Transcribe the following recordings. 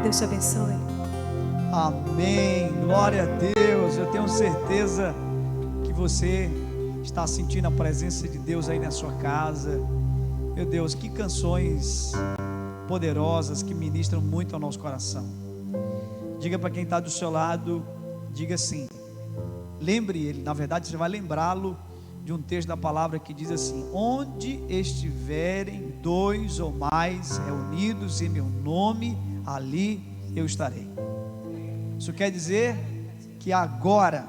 Deus te abençoe. Amém, glória a Deus. Eu tenho certeza que você está sentindo a presença de Deus aí na sua casa. Meu Deus, que canções poderosas que ministram muito ao nosso coração. Diga para quem está do seu lado, diga assim, lembre ele, na verdade você vai lembrá-lo de um texto da palavra que diz assim: onde estiverem dois ou mais reunidos em meu nome, ali eu estarei. Isso quer dizer que agora,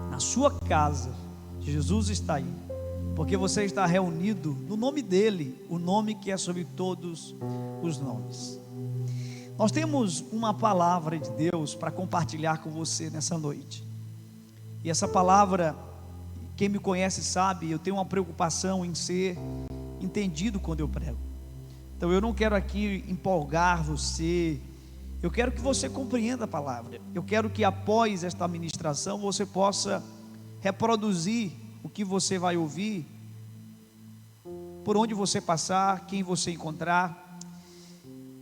na sua casa, Jesus está aí, porque você está reunido no nome dele, o nome que é sobre todos os nomes. Nós temos uma palavra de Deus para compartilhar com você nessa noite, e essa palavra, quem me conhece sabe, eu tenho uma preocupação em ser entendido quando eu prego. Então eu não quero aqui empolgar você, eu quero que você compreenda a palavra. Eu quero que após esta ministração você possa reproduzir o que você vai ouvir, por onde você passar, quem você encontrar.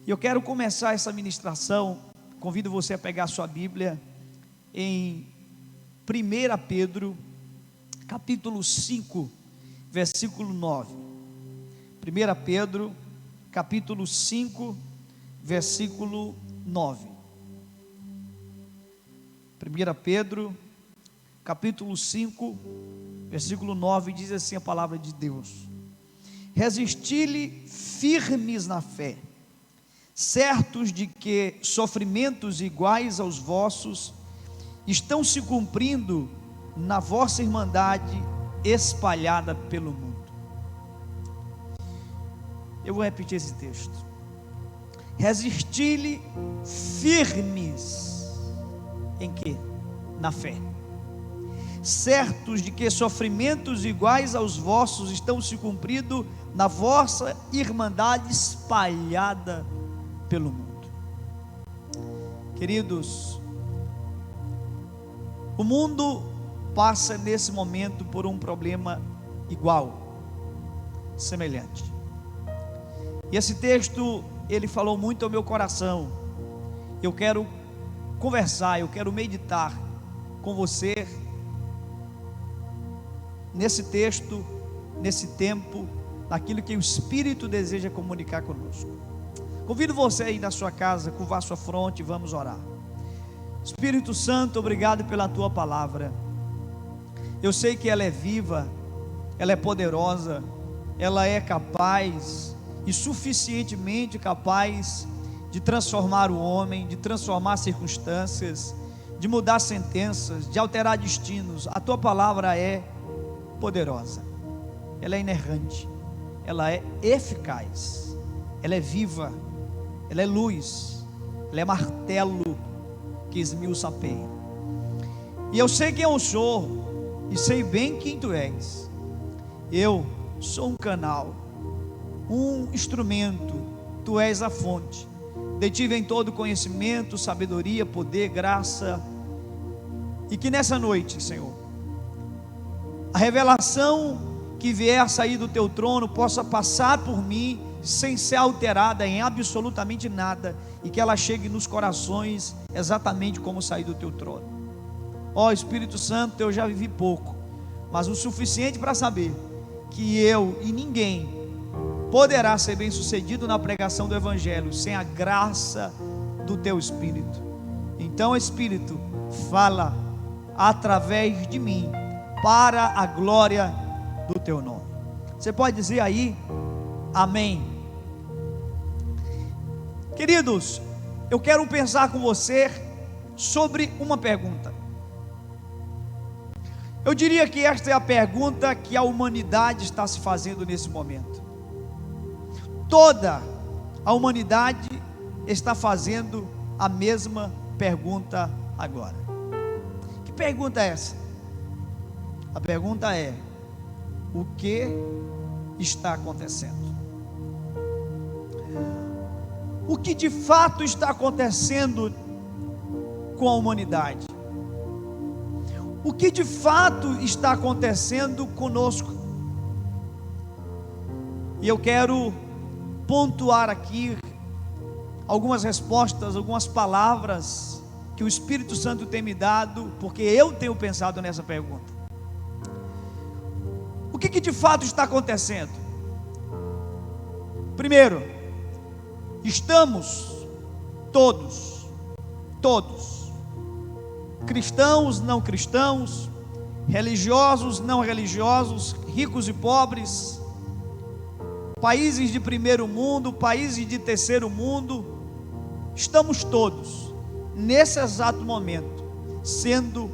E eu quero começar essa ministração, convido você a pegar a sua Bíblia em 1 Pedro, capítulo 5, versículo 9. 1 Pedro, capítulo 5, versículo 9. 1 Pedro, capítulo 5, versículo 9, diz assim a palavra de Deus: resisti-lhe firmes na fé, certos de que sofrimentos iguais aos vossos estão se cumprindo na vossa irmandade espalhada pelo mundo. Eu vou repetir esse texto. Resisti-lhe firmes em quê? Na fé, certos de que sofrimentos iguais aos vossos estão se cumprindo na vossa irmandade espalhada pelo mundo. Queridos, o mundo passa nesse momento por um problema igual, semelhante. E esse texto, ele falou muito ao meu coração. Eu quero conversar, eu quero meditar com você nesse texto, nesse tempo, naquilo que o Espírito deseja comunicar conosco. Convido você aí na sua casa, curvar sua fronte e vamos orar. Espírito Santo, obrigado pela tua palavra. Eu sei que ela é viva, ela é poderosa, ela é capaz e suficientemente capaz de transformar o homem, de transformar circunstâncias, de mudar sentenças, de alterar destinos. A tua palavra é poderosa, ela é inerrante, ela é eficaz, ela é viva, ela é luz, ela é martelo que esmiuça a peia. E eu sei quem eu sou, e sei bem quem tu és. Eu sou um canal, um instrumento, tu és a fonte. De ti vem todo conhecimento, sabedoria, poder, graça. E que nessa noite, Senhor, a revelação que vier a sair do teu trono possa passar por mim sem ser alterada em absolutamente nada, e que ela chegue nos corações exatamente como sair do teu trono. Ó Espírito Santo, eu já vivi pouco, mas o suficiente para saber que eu e ninguém poderá ser bem sucedido na pregação do Evangelho sem a graça do teu Espírito. Então, Espírito, fala através de mim, para a glória do teu nome. Você pode dizer aí, amém. Queridos, eu quero pensar com você sobre uma pergunta. Eu diria que esta é a pergunta que a humanidade está se fazendo nesse momento. Toda a humanidade está fazendo a mesma pergunta agora. Que pergunta é essa? A pergunta é: o que está acontecendo? O que de fato está acontecendo com a humanidade? O que de fato está acontecendo conosco? E eu quero pontuar aqui algumas respostas, algumas palavras que o Espírito Santo tem me dado, porque eu tenho pensado nessa pergunta. O que de fato está acontecendo? Primeiro, estamos todos, cristãos, não cristãos, religiosos, não religiosos, ricos e pobres, países de primeiro mundo, países de terceiro mundo, estamos todos, nesse exato momento, sendo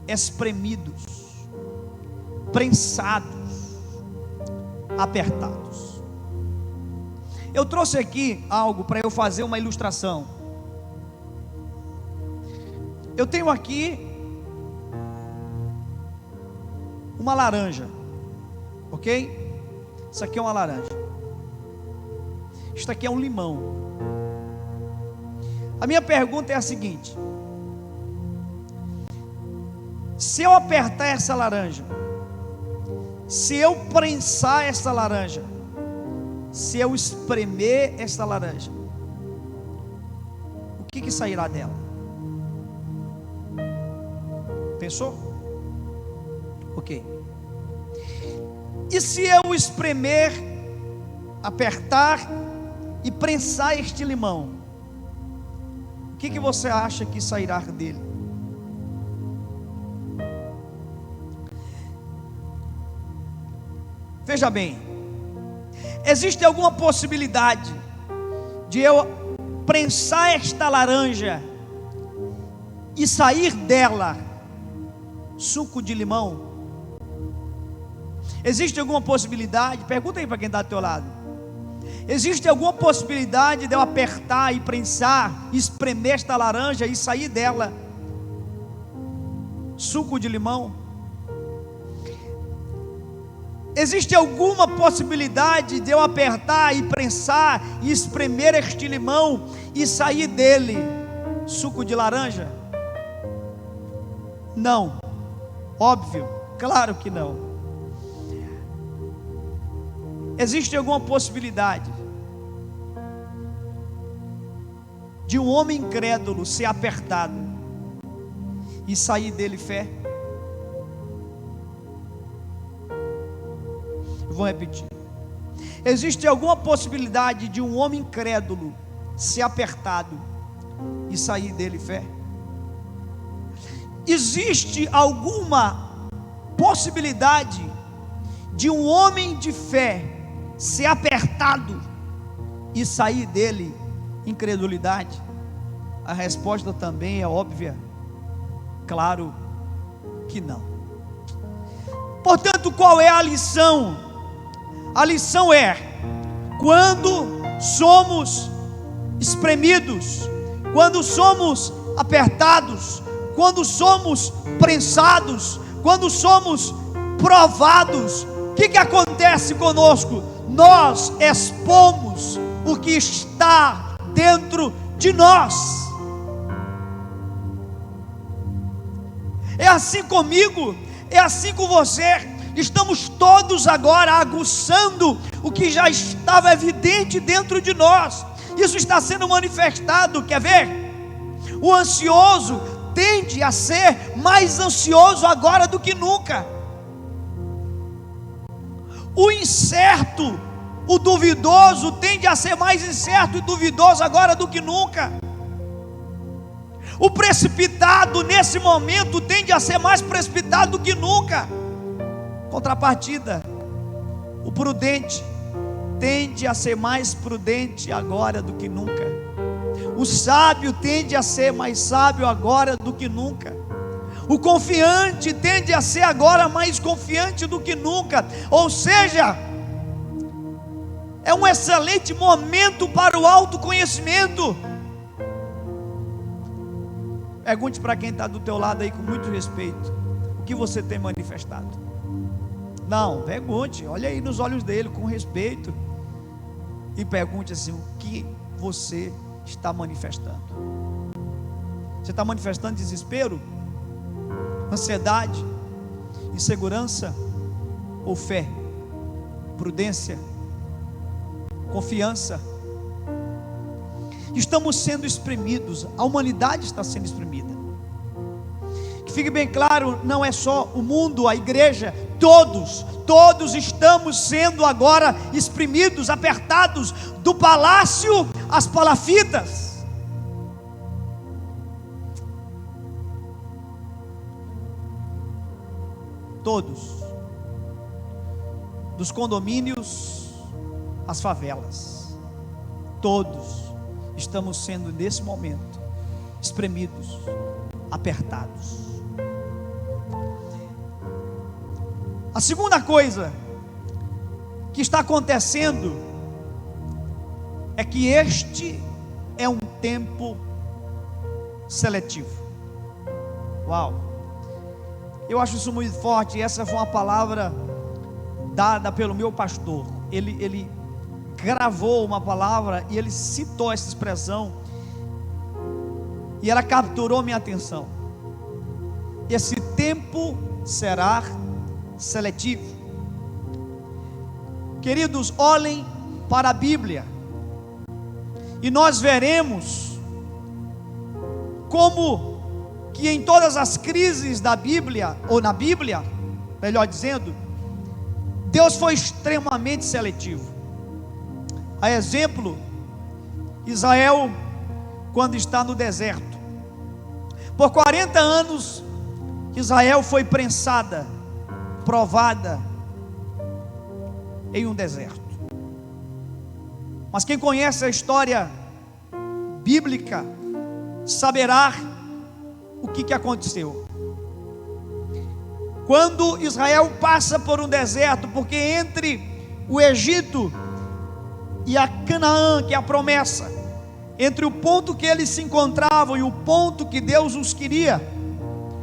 espremidos, prensados, apertados. Eu trouxe aqui algo para eu fazer uma ilustração. Eu tenho aqui uma laranja, ok? Isso aqui é uma laranja. Isso aqui é um limão. A minha pergunta é a seguinte: se eu apertar essa laranja, se eu prensar essa laranja, se eu espremer esta laranja, o que sairá dela? Pensou? Ok. E se eu espremer, apertar e prensar este limão, o que você acha que sairá dele? Veja bem, existe alguma possibilidade de eu prensar esta laranja e sair dela suco de limão? Existe alguma possibilidade? Pergunta aí para quem está do teu lado. Existe alguma possibilidade de eu apertar e prensar, espremer esta laranja e sair dela suco de limão? Existe alguma possibilidade de eu apertar e prensar e espremer este limão e sair dele suco de laranja? Não. Óbvio, claro que não. Existe alguma possibilidade de um homem incrédulo ser apertado e sair dele fé? Vou repetir. Existe alguma possibilidade de um homem incrédulo ser apertado e sair dele fé? Existe alguma possibilidade de um homem de fé ser apertado e sair dele incredulidade? A resposta também é óbvia. Claro que não. Portanto, qual é a lição? A lição é: quando somos espremidos, quando somos apertados, quando somos prensados, quando somos provados, o que acontece conosco? Nós expomos o que está dentro de nós. É assim comigo, é assim com você. Estamos todos agora aguçando o que já estava evidente dentro de nós. Isso está sendo manifestado. Quer ver? O ansioso tende a ser mais ansioso agora do que nunca. O incerto, o duvidoso tende a ser mais incerto e duvidoso agora do que nunca. O precipitado nesse momento tende a ser mais precipitado do que nunca. Contrapartida, o prudente tende a ser mais prudente agora do que nunca. O sábio tende a ser mais sábio agora do que nunca. O confiante tende a ser agora mais confiante do que nunca. Ou seja, é um excelente momento para o autoconhecimento. Pergunte para quem está do teu lado aí com muito respeito: o que você tem manifestado? Não, pergunte, olha aí nos olhos dele com respeito e pergunte assim: o que você está manifestando? Você está manifestando desespero, ansiedade, insegurança ou fé, prudência, confiança? estamos sendo espremidos, a humanidade está sendo espremida. Que fique bem claro, não é só o mundo, a igreja, todos estamos sendo agora espremidos, apertados, do palácio às palafitas. Todos, dos condomínios às favelas, todos estamos sendo nesse momento espremidos, apertados. A segunda coisa que está acontecendo é que este é um tempo seletivo. Uau! Eu acho isso muito forte. Essa foi uma palavra dada pelo meu pastor. Ele gravou uma palavra e ele citou essa expressão, e ela capturou minha atenção. Esse tempo será seletivo. Queridos, olhem para a Bíblia e nós veremos como que em todas as crises da Bíblia, ou na Bíblia, melhor dizendo, Deus foi extremamente seletivo. A exemplo, Israel, quando está no deserto, por 40 anos, Israel foi prensada, provada em um deserto. Mas quem conhece a história bíblica saberá o que aconteceu. Quando Israel passa por um deserto, porque entre o Egito e a Canaã, que é a promessa, entre o ponto que eles se encontravam e o ponto que Deus os queria,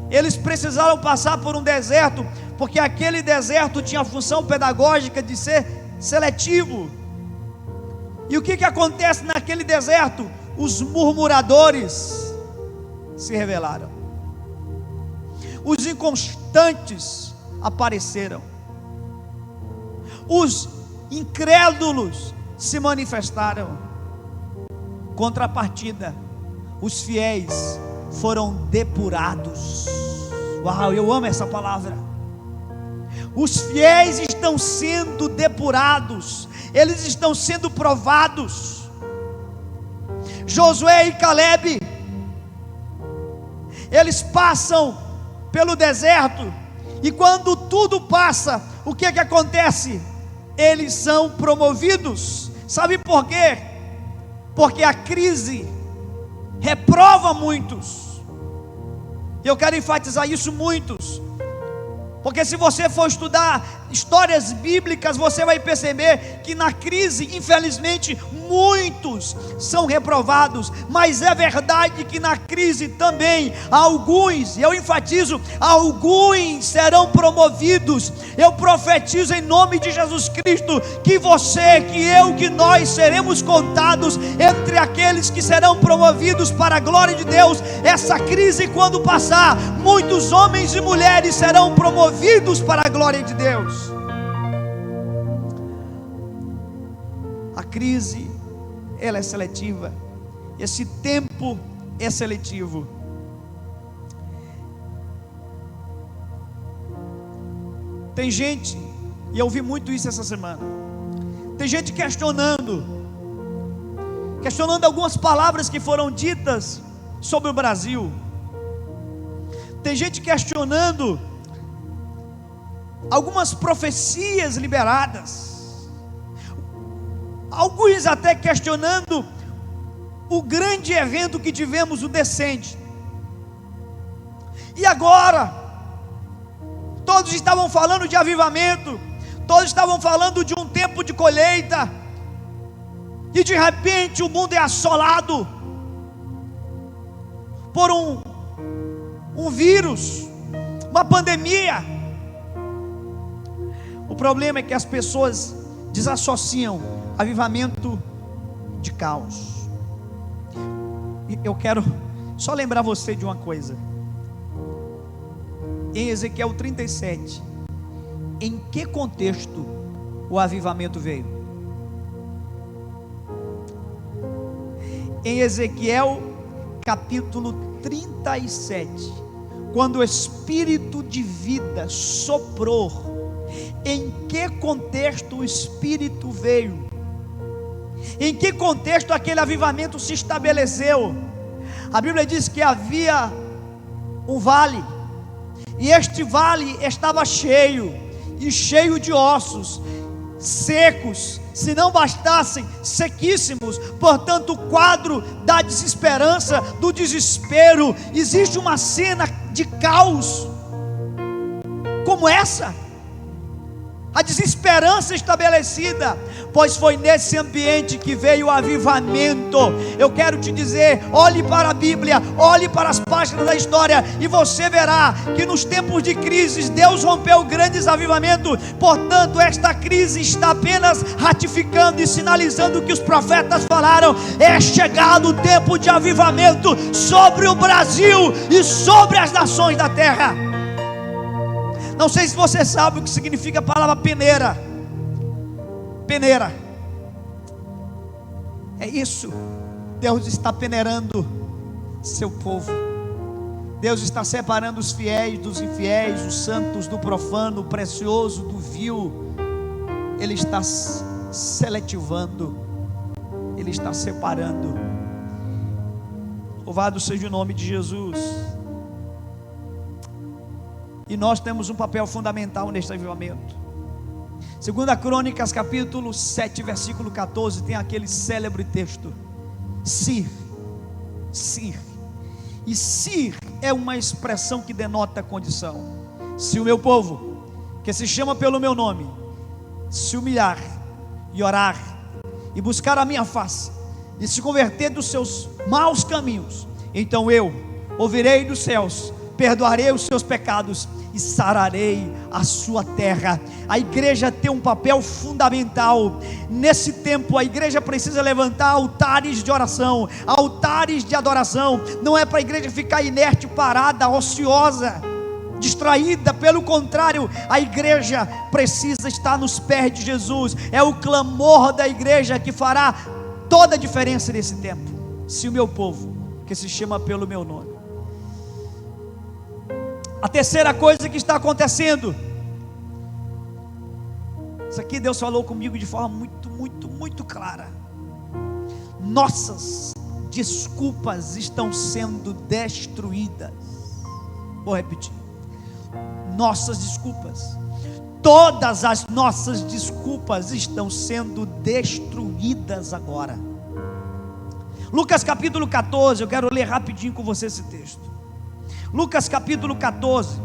eles precisaram passar por um deserto, porque aquele deserto tinha a função pedagógica de ser seletivo. E o que acontece naquele deserto? Os murmuradores se revelaram, os inconstantes apareceram, os incrédulos se manifestaram. Contrapartida, os fiéis foram depurados. Uau, eu amo essa palavra. Os fiéis estão sendo depurados, eles estão sendo provados. Josué e Calebe, eles passam pelo deserto, e quando tudo passa, o que acontece? Eles são promovidos. Sabe por quê? Porque a crise reprova muitos. Eu quero enfatizar isso, muitos. Porque se você for estudar histórias bíblicas, você vai perceber que na crise, infelizmente, muitos são reprovados. Mas é verdade que na crise também, alguns, eu enfatizo, alguns serão promovidos. Eu profetizo em nome de Jesus Cristo, que você, que eu, que nós seremos contados entre aqueles que serão promovidos para a glória de Deus. Essa crise, quando passar, muitos homens e mulheres serão promovidos para a glória de Deus. A crise, ela é seletiva. Esse tempo é seletivo. Tem gente, e eu ouvi muito isso essa semana, tem gente questionando algumas palavras que foram ditas sobre o Brasil. Tem gente questionando algumas profecias liberadas, alguns até questionando o grande evento que tivemos, o Descende. E agora, todos estavam falando de avivamento, todos estavam falando de um tempo de colheita, e de repente o mundo é assolado por um vírus, uma pandemia. O problema é que as pessoas desassociam avivamento de caos. E eu quero só lembrar você de uma coisa. Em Ezequiel 37, em que contexto o avivamento veio? em Ezequiel capítulo 37, quando o Espírito de vida soprou, em que contexto o Espírito veio? Em que contexto aquele avivamento se estabeleceu? A Bíblia diz que havia um vale, e este vale estava cheio, e cheio de ossos secos, se não bastassem, sequíssimos. Portanto, o quadro da desesperança, do desespero, existe uma cena de caos como essa, a desesperança estabelecida, pois foi nesse ambiente que veio o avivamento. Eu quero te dizer, olhe para a Bíblia, olhe para as páginas da história, e você verá que nos tempos de crises, Deus rompeu grandes avivamentos. Portanto, esta crise está apenas ratificando e sinalizando o que os profetas falaram: é chegado o tempo de avivamento sobre o Brasil e sobre as nações da terra. Não sei se você sabe o que significa a palavra peneira. Peneira é isso. Deus está peneirando seu povo. Deus está separando os fiéis dos infiéis, os santos do profano, o precioso do vil. Ele está seletivando, Ele está separando. Louvado seja o nome de Jesus. E nós temos um papel fundamental neste avivamento. 2 Crônicas capítulo 7 versículo 14, tem aquele célebre texto: Sir. E Sir é uma expressão que denota condição. Se o meu povo, que se chama pelo meu nome, se humilhar e orar e buscar a minha face e se converter dos seus maus caminhos, então eu ouvirei dos céus, perdoarei os seus pecados e sararei a sua terra. A igreja tem um papel fundamental. Nesse tempo a igreja precisa levantar altares de oração, altares de adoração. Não é para a igreja ficar inerte, parada, ociosa, distraída. Pelo contrário, a igreja precisa estar nos pés de Jesus. É o clamor da igreja que fará toda a diferença nesse tempo. Se o meu povo, que se chama pelo meu nome. A terceira coisa que está acontecendo, isso aqui Deus falou comigo de forma muito clara. Nossas desculpas estão sendo destruídas. Vou repetir: nossas desculpas, todas as nossas desculpas estão sendo destruídas agora. Lucas capítulo 14, eu quero ler rapidinho com você esse texto. Lucas capítulo 14,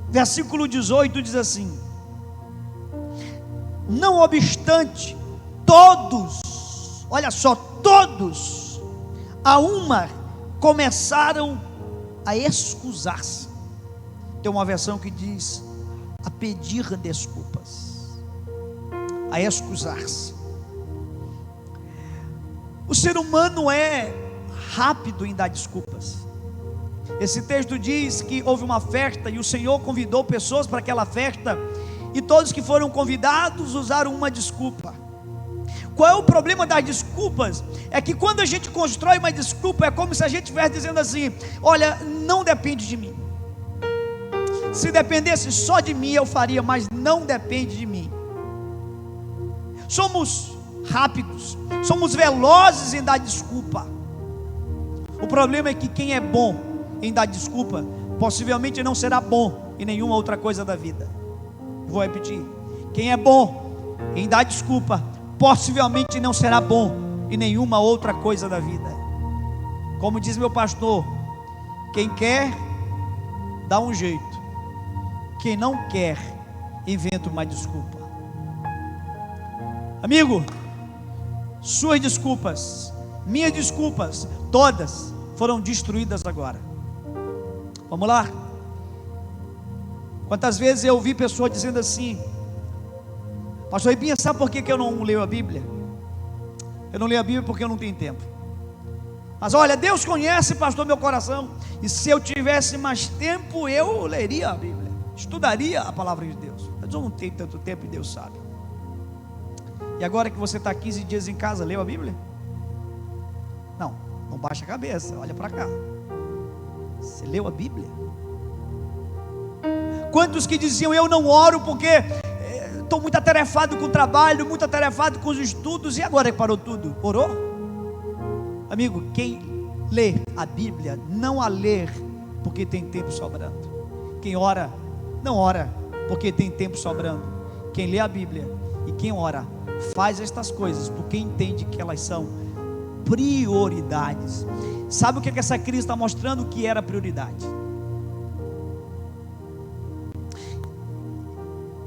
versículo 18 diz assim: não obstante, todos, olha só, todos a uma começaram a excusar-se. Tem uma versão que diz a pedir desculpas, a excusar-se. O ser humano é rápido em dar desculpas. Esse texto diz que houve uma festa e o Senhor convidou pessoas para aquela festa, e todos que foram convidados usaram uma desculpa. Qual é o problema das desculpas? É que quando a gente constrói uma desculpa, é como se a gente estivesse dizendo assim: olha, não depende de mim. Se dependesse só de mim eu faria, mas não depende de mim. Somos rápidos, somos velozes em dar desculpa. O problema é que quem é bom em dar desculpa, possivelmente não será bom em nenhuma outra coisa da vida. Vou repetir: quem é bom em dar desculpa, possivelmente não será bom em nenhuma outra coisa da vida. Como diz meu pastor, quem quer, dá um jeito. Quem não quer, inventa uma desculpa. Amigo, suas desculpas, minhas desculpas, todas foram destruídas agora. Vamos lá? Quantas vezes eu ouvi pessoas dizendo assim: pastor Ribinha, sabe por que eu não leio a Bíblia? Eu não leio a Bíblia porque eu não tenho tempo. Mas olha, Deus conhece, pastor, meu coração, e se eu tivesse mais tempo eu leria a Bíblia, estudaria a palavra de Deus. Mas eu não tenho tanto tempo e Deus sabe. E agora que você está 15 dias em casa, leu a Bíblia? Não baixa a cabeça, olha para cá. Você leu a Bíblia? Quantos que diziam: eu não oro porque estou muito atarefado com o trabalho, muito atarefado com os estudos, e agora que parou tudo? Orou? Amigo, quem lê a Bíblia não a lê porque tem tempo sobrando. Quem ora, não ora porque tem tempo sobrando. Quem lê a Bíblia e quem ora, faz estas coisas porque entende que elas são prioridades. Sabe o que essa crise está mostrando? Que era prioridade.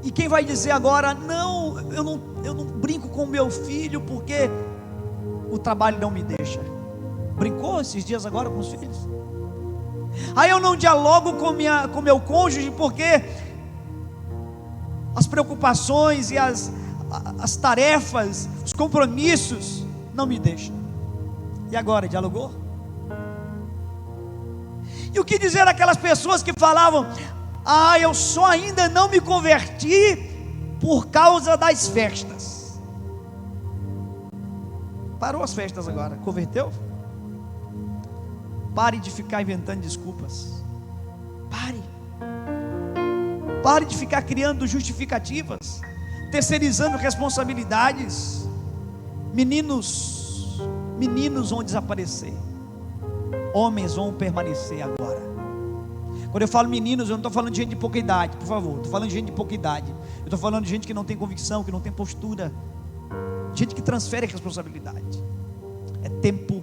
E quem vai dizer agora: não, eu não brinco com meu filho porque o trabalho não me deixa. Brincou esses dias agora com os filhos? Aí eu não dialogo com meu cônjuge porque as preocupações e as tarefas, os compromissos não me deixam. E agora, dialogou? E o que dizer daquelas pessoas que falavam: eu só ainda não me converti por causa das festas. Parou as festas agora, converteu? Pare de ficar inventando desculpas. Pare de ficar criando justificativas, terceirizando responsabilidades. Meninos vão desaparecer, homens vão permanecer agora. Quando eu falo meninos, eu não estou falando de gente de pouca idade, por favor. Estou falando de gente de pouca idade. Eu estou falando de gente que não tem convicção, que não tem postura, gente que transfere responsabilidade. É tempo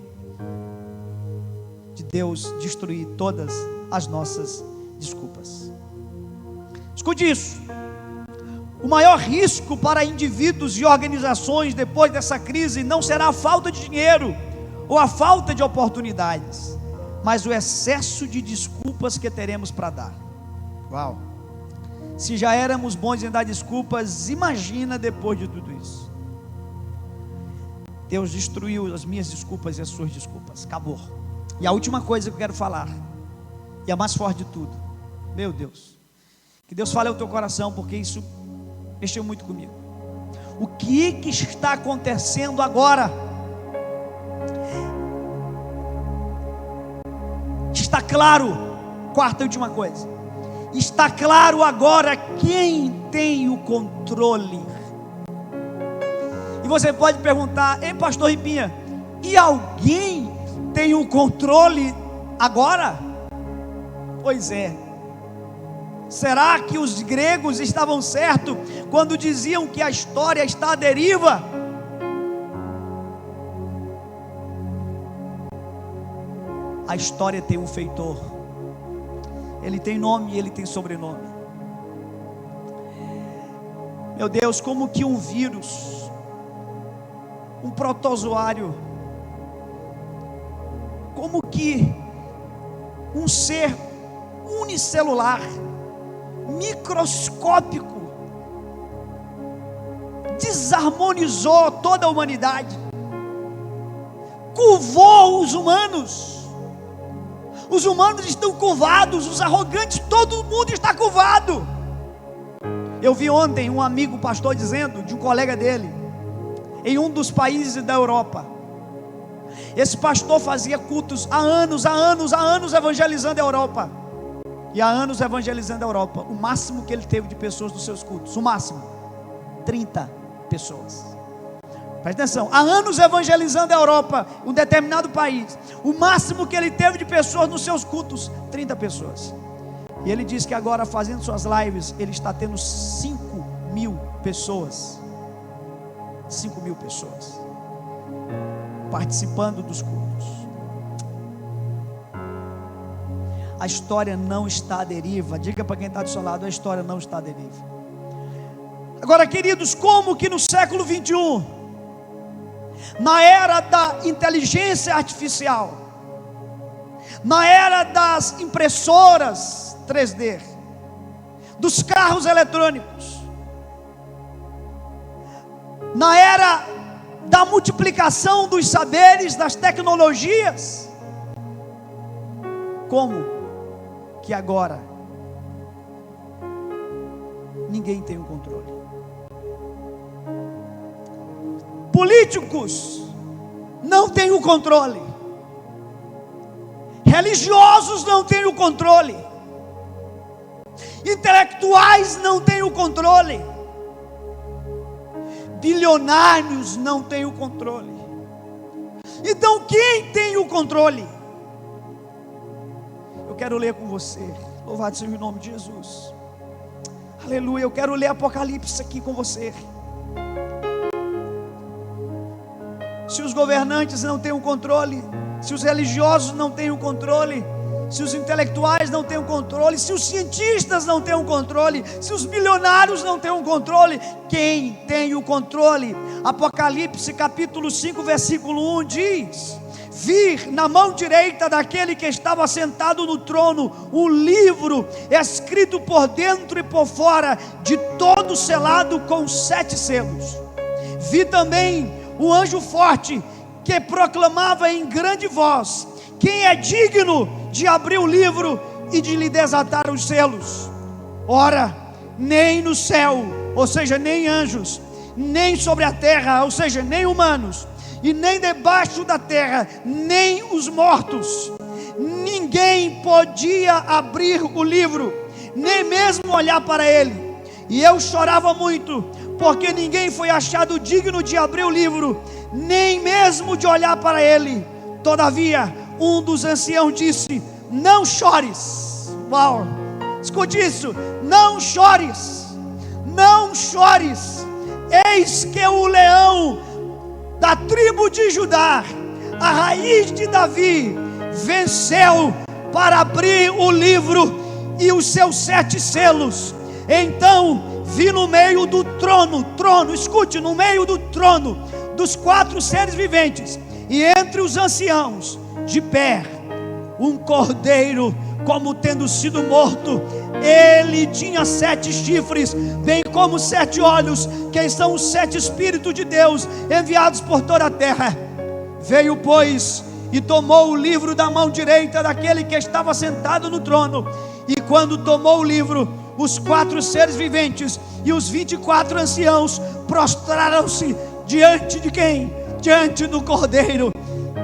de Deus destruir todas as nossas desculpas. Escute isso: o maior risco para indivíduos e organizações depois dessa crise não será a falta de dinheiro ou a falta de oportunidades, mas o excesso de desculpas que teremos para dar. Uau! Se já éramos bons em dar desculpas, imagina depois de tudo isso. Deus destruiu as minhas desculpas e as suas desculpas, acabou. E a última coisa que eu quero falar, e a mais forte de tudo, meu Deus, que Deus fale ao teu coração, porque isso mexeu muito comigo. O que está acontecendo agora? Está claro, quarta e última coisa, está claro agora quem tem o controle. E você pode perguntar: ei, pastor Ribinha, e alguém tem o controle agora? Pois é. Será que os gregos estavam certos quando diziam que a história está à deriva? A história tem um feitor, ele tem nome e ele tem sobrenome. Meu Deus, como que um vírus, um protozoário, como que um ser unicelular, microscópico, desarmonizou toda a humanidade, curvou os humanos. Os humanos estão curvados, os arrogantes, todo mundo está curvado. Eu vi ontem um amigo pastor dizendo, de um colega dele, em um dos países da Europa. Esse pastor fazia cultos há anos evangelizando a Europa. E há anos evangelizando a Europa. O máximo que ele teve de pessoas nos seus cultos, o máximo, 30 pessoas. Presta atenção, há anos evangelizando a Europa, um determinado país. O máximo que ele teve de pessoas nos seus cultos, 30 pessoas. E ele diz que agora, fazendo suas lives, ele está tendo 5.000 pessoas. 5.000 pessoas participando dos cultos. A história não está à deriva. Diga para quem está do seu lado: a história não está à deriva. Agora, queridos, como que no século 21, na era da inteligência artificial, na era das impressoras 3D, dos carros eletrônicos, na era da multiplicação dos saberes, das tecnologias, como que agora ninguém tem o controle? Políticos não têm o controle, Religiosos não têm o controle, intelectuais não têm o controle, bilionários não têm o controle. Então quem tem o controle? Eu quero ler com você, louvado seja o nome de Jesus, aleluia. Eu quero ler Apocalipse aqui com você. Se os governantes não têm o controle, se os religiosos não têm o controle, se os intelectuais não têm o controle, se os cientistas não têm o controle, se os bilionários não têm o controle, quem tem o controle? Apocalipse capítulo 5 versículo 1 diz: vi na mão direita daquele que estava sentado no trono um livro escrito por dentro e por fora, de todo selado com 7 selos. Vi também um anjo forte que proclamava em grande voz: quem é digno de abrir o livro e de lhe desatar os selos? Ora, nem no céu, ou seja, nem anjos, nem sobre a terra, ou seja, nem humanos, e nem debaixo da terra, nem os mortos, ninguém podia abrir o livro, nem mesmo olhar para ele. E eu chorava muito, porque ninguém foi achado digno de abrir o livro, nem mesmo de olhar para ele. Todavia, um dos anciãos disse: não chores. Uau, escute isso, não chores, não chores. Eis que o leão da tribo de Judá, a raiz de Davi, venceu para abrir o livro e os seus 7 selos. Então vi no meio do trono, escute, no meio do trono, dos 4 seres viventes, e entre os anciãos, de pé, um cordeiro, como tendo sido morto. Ele tinha 7 chifres, bem como 7 olhos, que são os 7 Espíritos de Deus, enviados por toda a terra. Veio, pois, e tomou o livro da mão direita daquele que estava sentado no trono. E quando tomou o livro, os 4 seres viventes e os 24 anciãos prostraram-se diante de quem? Diante do cordeiro,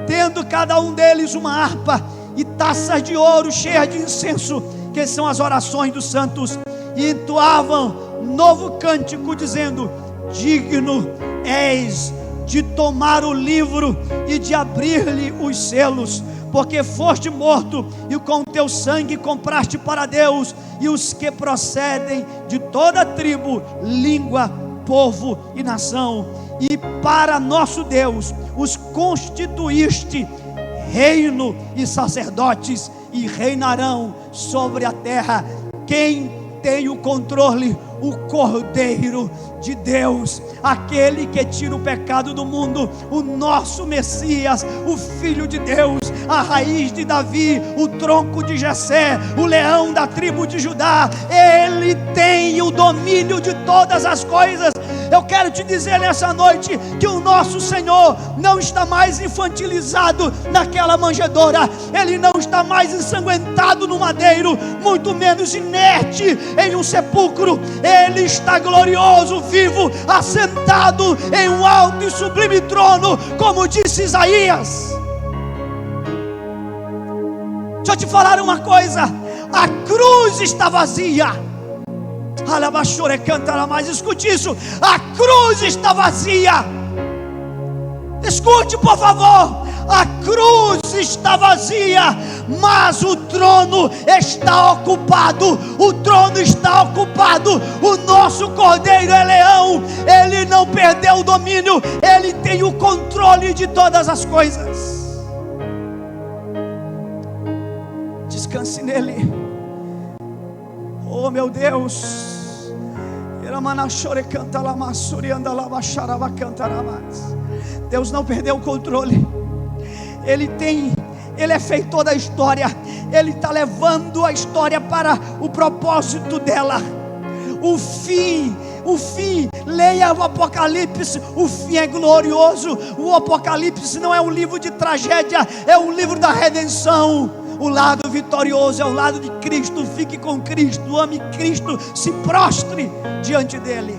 tendo cada um deles uma harpa e taças de ouro cheias de incenso, que são as orações dos santos, e entoavam novo cântico, dizendo: digno és de tomar o livro e de abrir-lhe os selos, porque foste morto, e com teu sangue compraste para Deus e os que procedem de toda tribo, língua, povo e nação, e para nosso Deus os constituíste reino e sacerdotes, e reinarão sobre a terra. Quem tem o controle? O Cordeiro de Deus, aquele que tira o pecado do mundo, o nosso Messias, o Filho de Deus, a raiz de Davi, o tronco de Jessé, o leão da tribo de Judá. Ele tem o domínio de todas as coisas. Eu quero te dizer nessa noite que o nosso Senhor não está mais infantilizado naquela manjedoura, Ele não está mais ensanguentado no madeiro, muito menos inerte em um sepulcro. Ele está glorioso, vivo, assentado em um alto e sublime trono, como disse Isaías. Deixa eu te falar uma coisa: a cruz está vazia. Mas escute isso: a cruz está vazia. Escute, por favor: a cruz está vazia, mas o trono está ocupado. O trono está ocupado. O nosso Cordeiro é leão. Ele não perdeu o domínio. Ele tem o controle de todas as coisas. Descanse nele. Oh, meu Deus. Deus não perdeu o controle. Ele é feitor da história. Ele está levando a história para o propósito dela. O fim, leia o Apocalipse. O fim é glorioso. O Apocalipse não é um livro de tragédia, é um livro da redenção. O lado vitorioso é o lado de Cristo. Fique com Cristo, ame Cristo, se prostre diante dele.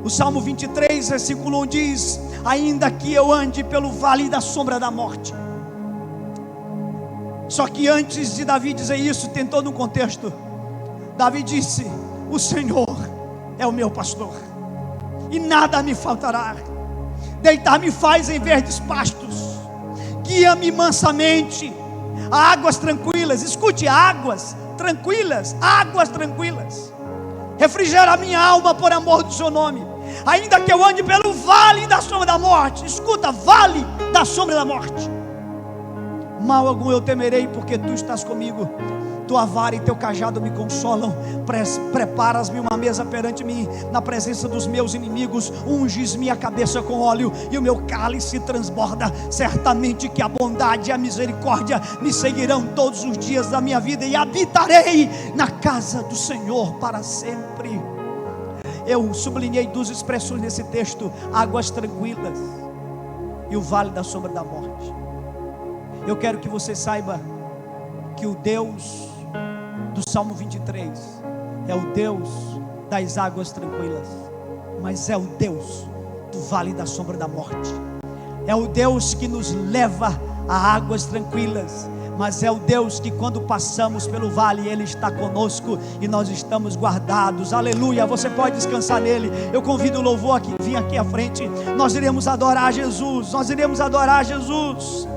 O Salmo 23, versículo 1 diz: ainda que eu ande pelo vale da sombra da morte, Só que antes de Davi dizer isso, tem todo um contexto. Davi disse: o Senhor é o meu pastor, e nada me faltará. Deitar-me faz em verdes pastos, guia-me mansamente a águas tranquilas. Escute, águas tranquilas, águas tranquilas. Refrigera a minha alma por amor do seu nome. Ainda que eu ande pelo vale da sombra da morte, escuta, vale da sombra da morte, mal algum eu temerei, porque tu estás comigo. Tua vara e teu cajado me consolam. Preparas-me uma mesa perante mim, na presença dos meus inimigos. Unges minha cabeça com óleo, e o meu cálice transborda. Certamente que a bondade e a misericórdia me seguirão todos os dias da minha vida, e habitarei na casa do Senhor para sempre. Eu sublinhei duas expressões nesse texto: águas tranquilas e o vale da sombra da morte. Eu quero que você saiba que o Deus do Salmo 23 é o Deus das águas tranquilas, mas é o Deus do vale da sombra da morte. É o Deus que nos leva a águas tranquilas, mas é o Deus que quando passamos pelo vale, Ele está conosco e nós estamos guardados. Aleluia, você pode descansar nele. Eu convido o louvor a vir aqui à frente. Nós iremos adorar Jesus, nós iremos adorar Jesus.